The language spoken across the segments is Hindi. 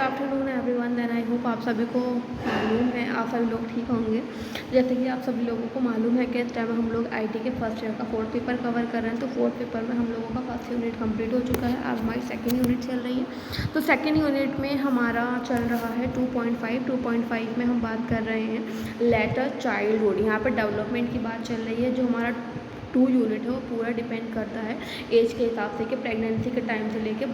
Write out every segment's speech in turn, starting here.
Afternoon everyone. Then I hope आप सभी को मालूम है, आप सभी लोग ठीक होंगे। जैसे कि आप सभी लोगों को मालूम है कि इस टाइम हम लोग आईटी के फर्स्ट ईयर का फोर्थ पेपर कवर कर रहे हैं। तो फोर्थ पेपर में हम लोगों का फर्स्ट यूनिट कंप्लीट हो चुका है। आज हमारी सेकेंड यूनिट चल रही है। तो सेकेंड यूनिट में हमारा चल रहा है 2.5 में हम बात कर रहे हैं लेटर चाइल्डहुड। यहाँ पर डेवलपमेंट की बात चल रही है। जो हमारा 2 यूनिट है वो पूरा डिपेंड करता है एज के हिसाब से कि प्रेगनेंसी के टाइम से लेके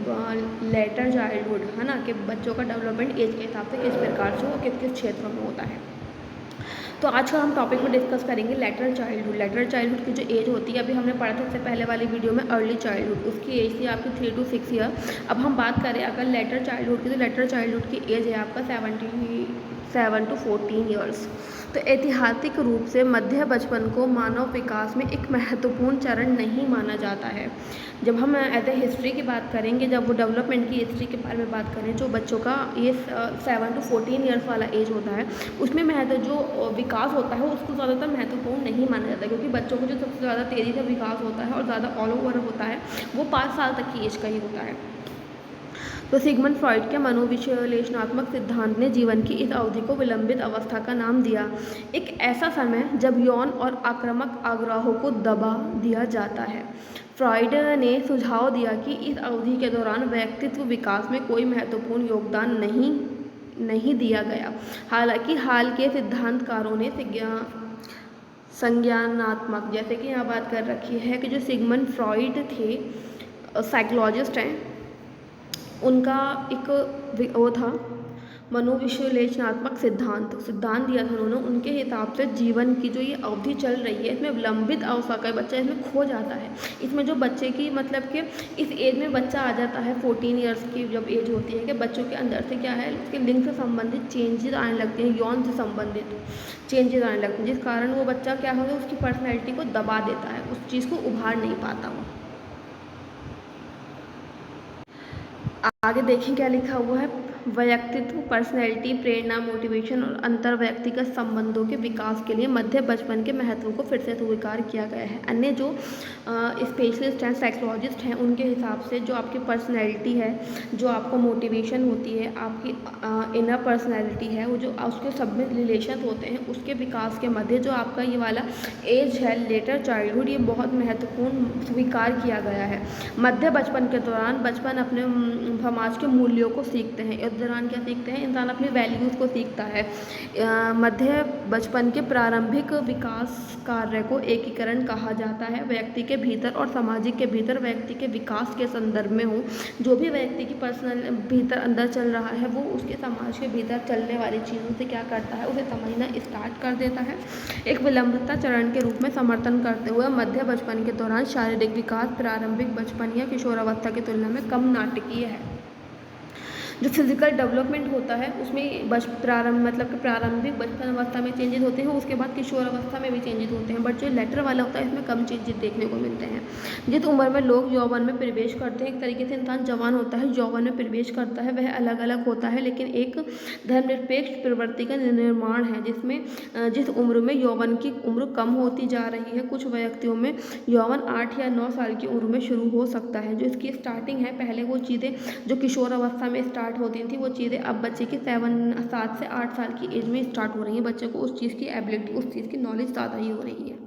लेटर चाइल्डहुड, है ना, कि बच्चों का डेवलपमेंट एज के हिसाब से किस प्रकार से और किस किस क्षेत्रों में होता है। तो आज का हम टॉपिक में डिस्कस करेंगे लेटर चाइल्डहुड। लेटर चाइल्डहुड की जो एज होती है, अभी हमने पढ़ा था इससे पहले वाली वीडियो में अर्ली चाइल्डहुड, उसकी एज थी आपकी 3 to 6 ईयर। अब हम बात करें अगर लेटर चाइल्डहुड की, तो लेटर चाइल्डहुड की एज है आपका 7 to 14 ईयर्स। तो ऐतिहासिक रूप से मध्य बचपन को मानव विकास में एक महत्वपूर्ण चरण नहीं माना जाता है। जब हम एज ए हिस्ट्री की बात करेंगे, जब वो डेवलपमेंट की हिस्ट्री के बारे में बात करें, जो बच्चों का ये 7 to 14 ईयर्स वाला एज होता है, उसमें जो विकास होता है उसको ज़्यादातर महत्वपूर्ण नहीं माना जाता, क्योंकि बच्चों को जो सबसे ज़्यादा तेज़ी से विकास होता है और ज़्यादा ऑल ओवर होता है वो 5 साल तक की एज का ही होता है। तो सिगमंड फ्रॉइड के मनोविश्लेषणात्मक सिद्धांत ने जीवन की इस अवधि को विलंबित अवस्था का नाम दिया। एक ऐसा समय जब यौन और आक्रामक आग्रहों को दबा दिया जाता है। फ्रॉइड ने सुझाव दिया कि इस अवधि के दौरान व्यक्तित्व विकास में कोई महत्वपूर्ण योगदान नहीं दिया गया। हालांकि हाल के सिद्धांतकारों ने संज्ञानात्मक, जैसे कि यहाँ बात कर रखी है कि जो सिगमंड फ्रॉइड थे, साइकोलॉजिस्ट हैं, उनका एक वो था मनोविश्लेषणात्मक सिद्धांत दिया था उन्होंने। उनके हिसाब से जीवन की जो ये अवधि चल रही है, इसमें विलंबित अवस्था का बच्चा इसमें खो जाता है। इसमें जो बच्चे की मतलब कि इस एज में बच्चा आ जाता है 14 ईयर्स की जब एज होती है, कि बच्चों के अंदर से क्या है, उसके लिंग से संबंधित चेंजेस आने लगते हैं, यौन से संबंधित चेंजेस आने लगते हैं, जिस कारण वो बच्चा क्या होगा, उसकी पर्सनैलिटी को दबा देता है, उस चीज़ को उभार नहीं पाता वो। आगे देखें क्या लिखा हुआ है। व्यक्तित्व, पर्सनैलिटी, प्रेरणा, मोटिवेशन और अंतर व्यक्तिगत संबंधों के विकास के लिए मध्य बचपन के महत्व को फिर से स्वीकार किया गया है। अन्य जो स्पेशलिस्ट हैं, साइकोलॉजिस्ट हैं, उनके हिसाब से जो आपकी पर्सनैलिटी है, जो आपको मोटिवेशन होती है, आपकी इनर पर्सनैलिटी है, वो जो उसके सब में रिलेशन होते हैं, उसके विकास के मध्य जो आपका ये वाला एज है लेटर चाइल्डहुड, ये बहुत महत्वपूर्ण स्वीकार किया गया है। मध्य बचपन के दौरान बचपन अपने समाज के मूल्यों को सीखते हैं। इस दौरान क्या सीखते हैं, इंसान अपने वैल्यूज़ को सीखता है। मध्य बचपन के प्रारंभिक विकास कार्य को एकीकरण कहा जाता है। व्यक्ति के भीतर और सामाजिक के भीतर व्यक्ति के विकास के संदर्भ में हो, जो भी व्यक्ति की पर्सनल भीतर अंदर चल रहा है, वो उसके समाज के भीतर चलने वाली चीज़ों से क्या करता है, उसे समझना स्टार्ट कर देता है। एक विलंबता चरण के रूप में समर्थन करते हुए मध्य बचपन के दौरान शारीरिक विकास प्रारंभिक बचपन या किशोरावस्था की तुलना में कम नाटकीय है। जो फिजिकल डेवलपमेंट होता है उसमें मतलब कि प्रारंभिक बचपन अवस्था में चेंजेस होते हैं, उसके बाद किशोर अवस्था में भी चेंजेस होते हैं, बट जो लेटर वाला होता है इसमें कम चेंजेस देखने को मिलते हैं। जिस उम्र में लोग यौवन में प्रवेश करते हैं, एक तरीके से इंसान जवान होता है, यौवन में प्रवेश करता है, वह अलग अलग होता है, लेकिन एक धर्मनिरपेक्ष प्रवृत्ति का निर्माण है, जिसमें जिस उम्र में यौवन की उम्र कम होती जा रही है, कुछ व्यक्तियों में यौवन 8 या 9 साल की उम्र में शुरू हो सकता है। जो इसकी स्टार्टिंग है, पहले वो चीज़ें जो किशोर अवस्था में स्टार्ट होती थी, वो चीज़ें अब बच्चे की 7 से 8 साल की एज में स्टार्ट हो रही हैं। बच्चे को उस चीज़ की एबिलिटी, उस चीज़ की नॉलेज ज़्यादा ही हो रही है।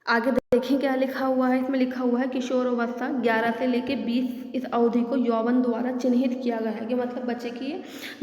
आगे देखें क्या लिखा हुआ है। इसमें लिखा हुआ है किशोर अवस्था 11 से लेकर 20, इस अवधि को यौवन द्वारा चिन्हित किया गया है, कि मतलब बच्चे की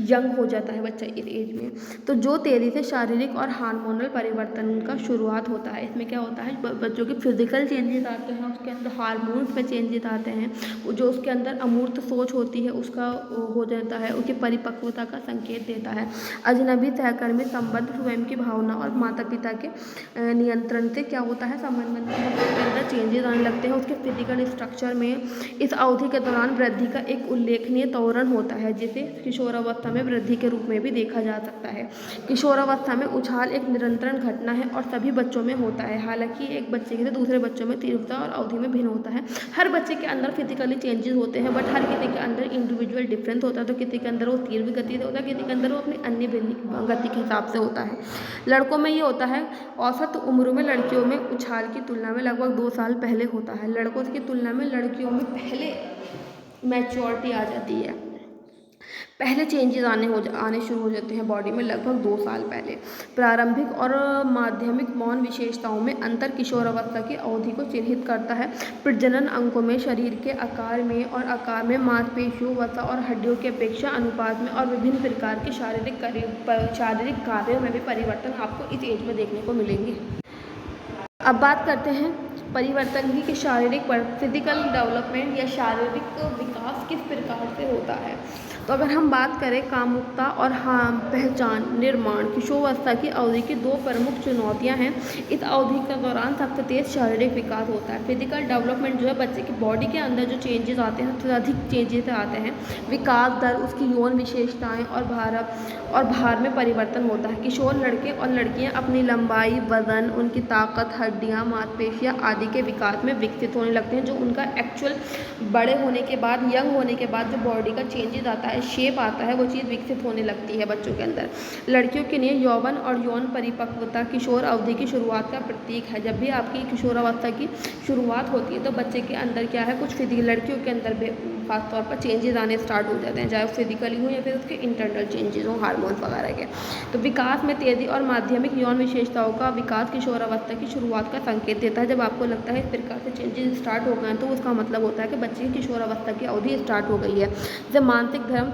यंग हो जाता है बच्चा इस एज में। तो जो तेज़ी से शारीरिक और हार्मोनल परिवर्तन का शुरुआत होता है, इसमें क्या होता है, बच्चों के फिजिकल चेंजेस आते हैं, उसके अंदर हार्मोन्स में चेंजेस आते हैं, जो उसके अंदर अमूर्त सोच होती है उसका हो जाता है, उसकी परिपक्वता का संकेत देता है। अजनबी सहकर्मी संबंध, स्वयं की भावना और माता पिता के नियंत्रण से क्या होता है, संबंध के अंदर चेंजेस आने लगते हैं। उसके फिजिकल स्ट्रक्चर में इस अवधि के दौरान वृद्धि का एक उल्लेखनीय त्वरण होता है, जिसे किशोरावस्था में वृद्धि के रूप में भी देखा जा सकता है। किशोरावस्था में उछाल एक निरंतर घटना है और सभी बच्चों में होता है। हालांकि एक बच्चे के से दूसरे बच्चों में तीव्रता और अवधि में भिन्न होता है। हर बच्चे के अंदर फिजिकली चेंजेस होते हैं, बट हर किसी के अंदर इंडिविजुअल डिफरेंस होता है। तो किसी के अंदर वो तीव्र गति से होता है, किसी के अंदर वो अपनी अन्य गति के हिसाब से होता है। लड़कों में ये होता है, औसत उम्र में लड़कियों में उछाल की तुलना में लगभग 2 साल पहले होता है। लड़कों की तुलना में लड़कियों में पहले मैच्योरिटी आ जाती है। पहले चेंजेस आने शुरू हो जाते हैं बॉडी में लगभग 2 साल पहले। प्रारंभिक और माध्यमिक मौन विशेषताओं में अंतर किशोरावस्था की अवधि को चिन्हित करता है। प्रजनन अंगों में, शरीर के आकार में और आकार में, मांसपेशियों, वसा और हड्डियों की अपेक्षा अनुपात में और विभिन्न प्रकार के शारीरिक कार्यों में भी परिवर्तन आपको इस एज में देखने को मिलेंगे। अब बात करते हैं परिवर्तन की कि शारीरिक फिजिकल डेवलपमेंट या शारीरिक विकास किस प्रकार से होता है। तो अगर हम बात करें कामुकता और पहचान निर्माण किशोरावस्था की अवधि की 2 प्रमुख चुनौतियां हैं। इस अवधि के दौरान सबसे तेज शारीरिक विकास होता है। फिजिकल डेवलपमेंट जो है बच्चे की बॉडी के अंदर जो चेंजेस आते हैं सबसे अधिक चेंजेस आते हैं। विकास दर, उसकी यौन विशेषताएं और भार में परिवर्तन होता है। किशोर लड़के और लड़कियां अपनी लंबाई, वजन, उनकी ताकत, हड्डियां, मांसपेशियां आदि के विकास में विकसित होने लगते हैं। जो उनका एक्चुअल बड़े होने के बाद, यंग होने के बाद जो बॉडी का चेंजेस आता है, शेप आता है, वो चीज़ विकसित होने लगती है बच्चों के अंदर। लड़कियों के लिए यौवन और यौन परिपक्वता किशोर अवधि की शुरुआत का प्रतीक है। जब भी आपकी किशोरावस्था की शुरुआत होती है तो बच्चे के अंदर क्या है, कुछ फिजिकल, लड़कियों के अंदर खास तौर पर चेंजेस आने स्टार्ट हो जाते हैं, चाहे वो फिजिकली हो या फिर उसके इंटरनल चेंजेस हो, हार्मोन्स वगैरह के। तो विकास में तेजी और माध्यमिक यौन विशेषताओं का विकास किशोरावस्था की शुरुआत का संकेत देता है। जब आपको लगता है इस प्रकार से चेंजेस स्टार्ट हो गए हैं तो उसका मतलब होता है कि बच्चे की किशोरावस्था की अवधि स्टार्ट हो गई है। जब मानसिक धर्म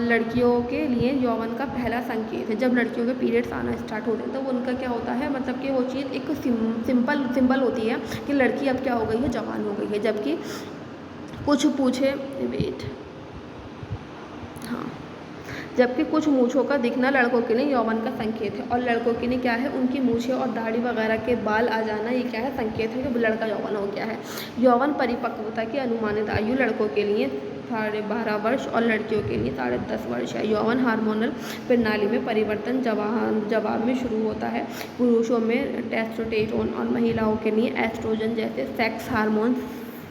लड़कियों के लिए यौवन का पहला संकेत है। जब लड़कियों के पीरियड्स आना स्टार्ट होते हैं तो उनका क्या होता है, मतलब कि वो चीज़ एक सिंपल होती है कि लड़की अब क्या हो गई है, जवान हो गई है। जबकि कुछ पूछे जबकि कुछ मूँछों का दिखना लड़कों के लिए यौवन का संकेत है। और लड़कों के लिए क्या है, उनकी मूँछें और दाढ़ी वगैरह के बाल आ जाना, ये क्या है, संकेत है कि लड़का यौवन हो गया है। यौवन परिपक्वता की अनुमानित आयु लड़कों के लिए 12.5 वर्ष और लड़कियों के लिए 10.5 वर्ष है। यौवन हार्मोनल प्रणाली में परिवर्तन जवाब में शुरू होता है। पुरुषों में टेस्टोस्टेरोन और महिलाओं के लिए एस्ट्रोजन जैसे सेक्स हार्मोन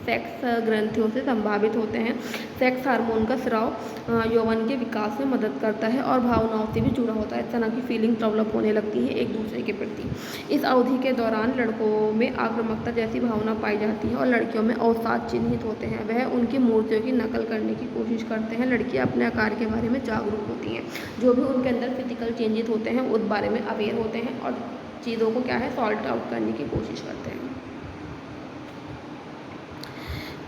सेक्स ग्रंथियों से संभावित होते हैं। सेक्स हार्मोन का स्राव यौवन के विकास में मदद करता है और भावनाओं से भी जुड़ा होता है। इस तरह की फीलिंग डेवलप होने लगती है एक दूसरे के प्रति। इस अवधि के दौरान लड़कों में आक्रामकता जैसी भावना पाई जाती है और लड़कियों में अवसाद चिन्हित होते हैं। वह उनकी मूर्तियों की नकल करने की कोशिश करते हैं। लड़कियां अपने आकार के बारे में जागरूक होती हैं। जो भी उनके अंदर फिजिकल चेंजेस होते हैं उस बारे में अवेयर होते हैं और चीज़ों को क्या है, सॉल्ट आउट करने की कोशिश करते हैं।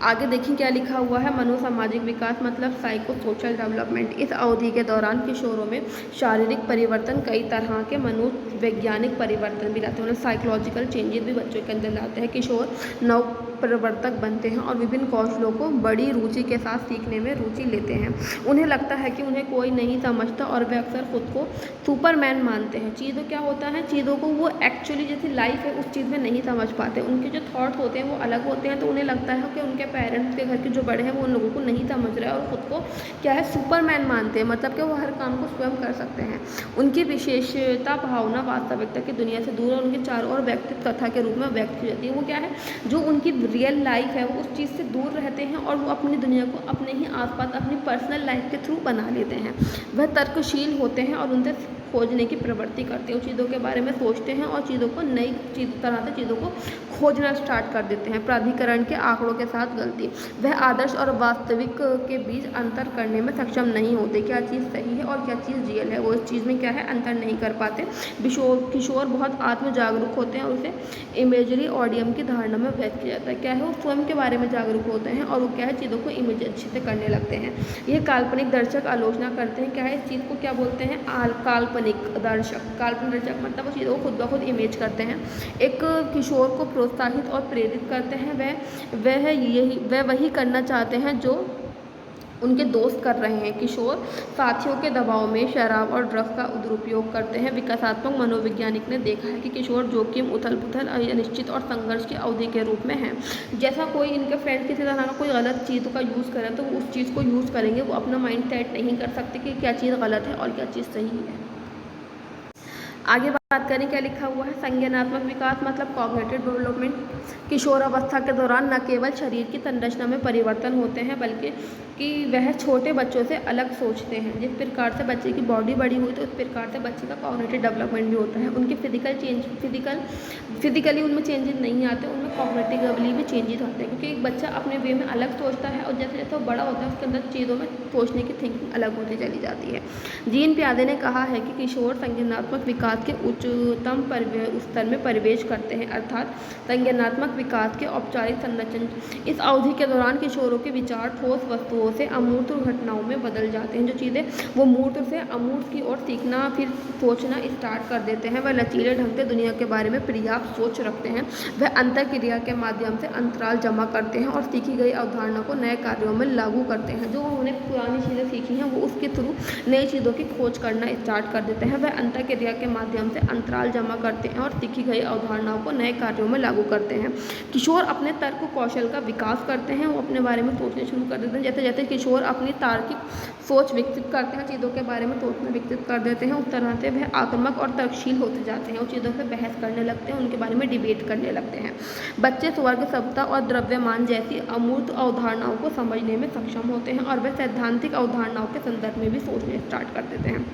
आगे देखिए क्या लिखा हुआ है। मनोसामाजिक विकास मतलब साइको सोशल डेवलपमेंट। इस अवधि के दौरान किशोरों में शारीरिक परिवर्तन कई तरह के मनोवैज्ञानिक परिवर्तन भी लाते हैं, मतलब साइकोलॉजिकल चेंजेस भी बच्चों के अंदर लाते हैं। किशोर नव प्रवर्तक बनते हैं और विभिन्न कौशलों को बड़ी रुचि के साथ सीखने में रुचि लेते हैं। उन्हें लगता है कि उन्हें कोई नहीं समझता और वे अक्सर खुद को सुपरमैन मानते हैं। चीज़ों क्या होता है, चीज़ों को वो एक्चुअली जैसी लाइफ है उस चीज़ में नहीं समझ पाते। उनके जो थॉट्स होते हैं वो अलग होते हैं, तो उन्हें लगता है कि उनके पेरेंट्स के घर के जो बड़े हैं वो उन लोगों को नहीं समझ रहे हैं और ख़ुद को क्या है, सुपरमैन मानते हैं, मतलब कि वो हर काम को स्वयं कर सकते हैं। उनकी विशेषता भावना वास्तविकता की दुनिया से दूर और उनके चारों ओर व्यक्तित्व कथा के रूप में व्यक्त की जाती है। वो क्या है, जो उनकी रियल लाइफ है वो उस चीज़ से दूर रहते हैं और वो अपनी दुनिया को अपने ही आसपास अपनी पर्सनल लाइफ के थ्रू बना लेते हैं। वह तर्कशील होते हैं और उनसे खोजने की प्रवृत्ति करते हैं। चीज़ों के बारे में सोचते हैं और चीज़ों को नई तरह से चीज़ों को खोजना स्टार्ट कर देते हैं। प्राधिकरण के आंकड़ों के साथ गलती, वह आदर्श और वास्तविक के बीच अंतर करने में सक्षम नहीं होते। क्या चीज़ सही है और क्या चीज़ रियल है, वो इस चीज़ में क्या है, अंतर नहीं कर पाते। किशोर बहुत आत्म जागरूक होते हैं और उसे इमेजरी ऑडियम की धारणा में व्यक्त किया जाता है। क्या है, वो स्वयं के बारे में जागरूक होते हैं और वो क्या है, चीज़ों को इमेज अच्छे से करने लगते हैं। ये काल्पनिक दर्शक आलोचना करते हैं। क्या है, इस चीज़ को क्या बोलते हैं, काल्पनिक दर्शक। काल्पनिक दर्शक मतलब वो चीज़ों को खुद ब खुद इमेज करते हैं। एक किशोर को प्रोत्साहित और प्रेरित करते हैं। वह वही करना चाहते हैं जो उनके दोस्त कर रहे हैं। किशोर साथियों के दबाव में शराब और ड्रग्स का दुरुपयोग करते हैं। विकासात्मक मनोवैज्ञानिक ने देखा है कि किशोर जोखिम, उथल-पुथल, अनिश्चित और संघर्ष की अवधि के रूप में है। जैसा कोई इनके फ्रेंड किसी तरह का कोई गलत चीज़ का यूज़ करें तो वो उस चीज़ को यूज़ करेंगे। वो अपना माइंड सेट नहीं कर सकते कि क्या चीज़ गलत है और क्या चीज़ सही है। आगे बात करें क्या लिखा हुआ है। संज्ञानात्मक विकास मतलब कॉग्निटिव डेवलपमेंट। किशोरावस्था के दौरान न केवल शरीर की संरचना में परिवर्तन होते हैं बल्कि कि वह छोटे बच्चों से अलग सोचते हैं। जिस प्रकार से बच्चे की बॉडी बड़ी हुई तो उस प्रकार से बच्चे का कॉग्निटिव डेवलपमेंट भी होता है। उनके फिजिकली उनमें चेंजेस नहीं आते, उनमें कॉग्निटिवली भी चेंजेस आते हैं, क्योंकि एक बच्चा अपने वे में अलग सोचता है और जैसे जैसे वो बड़ा होता है उसके अंदर चीज़ों में सोचने की थिंकिंग अलग होती चली जाती है। जीन प्यादे ने कहा है कि किशोर संज्ञानात्मक विकास के उच्चतम स्तर में प्रवेश करते हैं, अर्थात संज्ञानात्मक विकास के औपचारिक संरचन। इस अवधि के दौरान किशोरों के विचार ठोस वस्तुओं से अमूर्त घटनाओं में बदल जाते हैं। जो चीज़ें वो मूर्त से अमूर्त की ओर सीखना फिर सोचना स्टार्ट कर देते हैं। वह लचीले ढंग से दुनिया के बारे में पर्याप्त सोच रखते हैं। वह अंतःक्रिया के माध्यम से अंतराल जमा करते हैं और सीखी गई अवधारणा को नए कार्यों में लागू करते हैं। जो उन्होंने पुरानी चीज़ें सीखी हैं वो उसके थ्रू नई चीज़ों की खोज करना स्टार्ट कर देते हैं। वह अंतःक्रिया के माध्यम से अंतराल जमा करते हैं और सीखी गई अवधारणाओं को नए कार्यों में लागू करते हैं। किशोर अपने तर्क कौशल का विकास करते हैं, वो अपने बारे में सोचने शुरू कर देते हैं। जैसे जैसे किशोर अपनी तार्किक सोच विकसित करते हैं, चीज़ों के बारे में सोचना विकसित कर देते हैं, उस तरह से वह आक्रामक और तर्कशील होते जाते हैं। वो चीज़ों से बहस करने लगते हैं, उनके बारे में डिबेट करने लगते हैं। बच्चे स्वर्ग, सत्ता और द्रव्यमान जैसी अमूर्त अवधारणाओं को समझने में सक्षम होते हैं और वे सैद्धांतिक अवधारणाओं के संदर्भ में भी सोचने स्टार्ट कर देते हैं।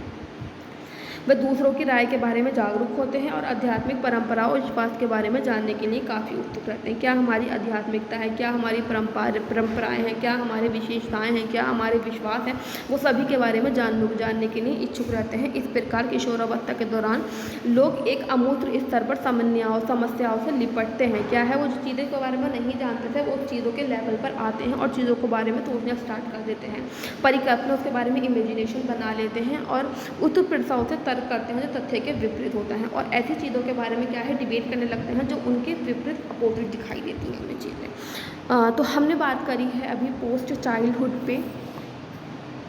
वे दूसरों की राय के बारे में जागरूक होते हैं और आध्यात्मिक परंपराओं और विश्वास के बारे में जानने के लिए काफ़ी उत्सुक रहते हैं। क्या हमारी आध्यात्मिकता है, क्या हमारी परंपराएं हैं, क्या हमारी विशेषताएं हैं, क्या हमारे विश्वास हैं, वो सभी के बारे में जानने के लिए इच्छुक रहते हैं। इस प्रकार किशोरावस्था के दौरान लोग एक अमूर्त स्तर पर समस्याओं से निपटते हैं। क्या है, वो जो चीज़ों के बारे में नहीं जानते थे वो चीज़ों के लेवल पर आते हैं और चीज़ों के बारे में सोचना स्टार्ट कर देते हैं। परिकल्पना उसके बारे में इमेजिनेशन बना लेते हैं और उत्प्रेरणाओं से करते हैं जो तथ्य के विपरीत होता है, और ऐसी चीज़ों के बारे में क्या है डिबेट करने लगते हैं जो उनके विपरीत अपोजिट दिखाई देती हैं उन्हें चीज़ें। तो हमने बात करी है अभी पोस्ट चाइल्डहुड पे।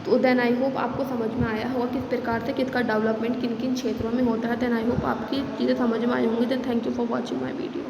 तो देन आई होप आपको समझ में आया होगा किस प्रकार से किसका डेवलपमेंट किन किन क्षेत्रों में होता है। देन आई होप आपकी चीज़ें समझ में आई होंगी। Then thank you for watching my video.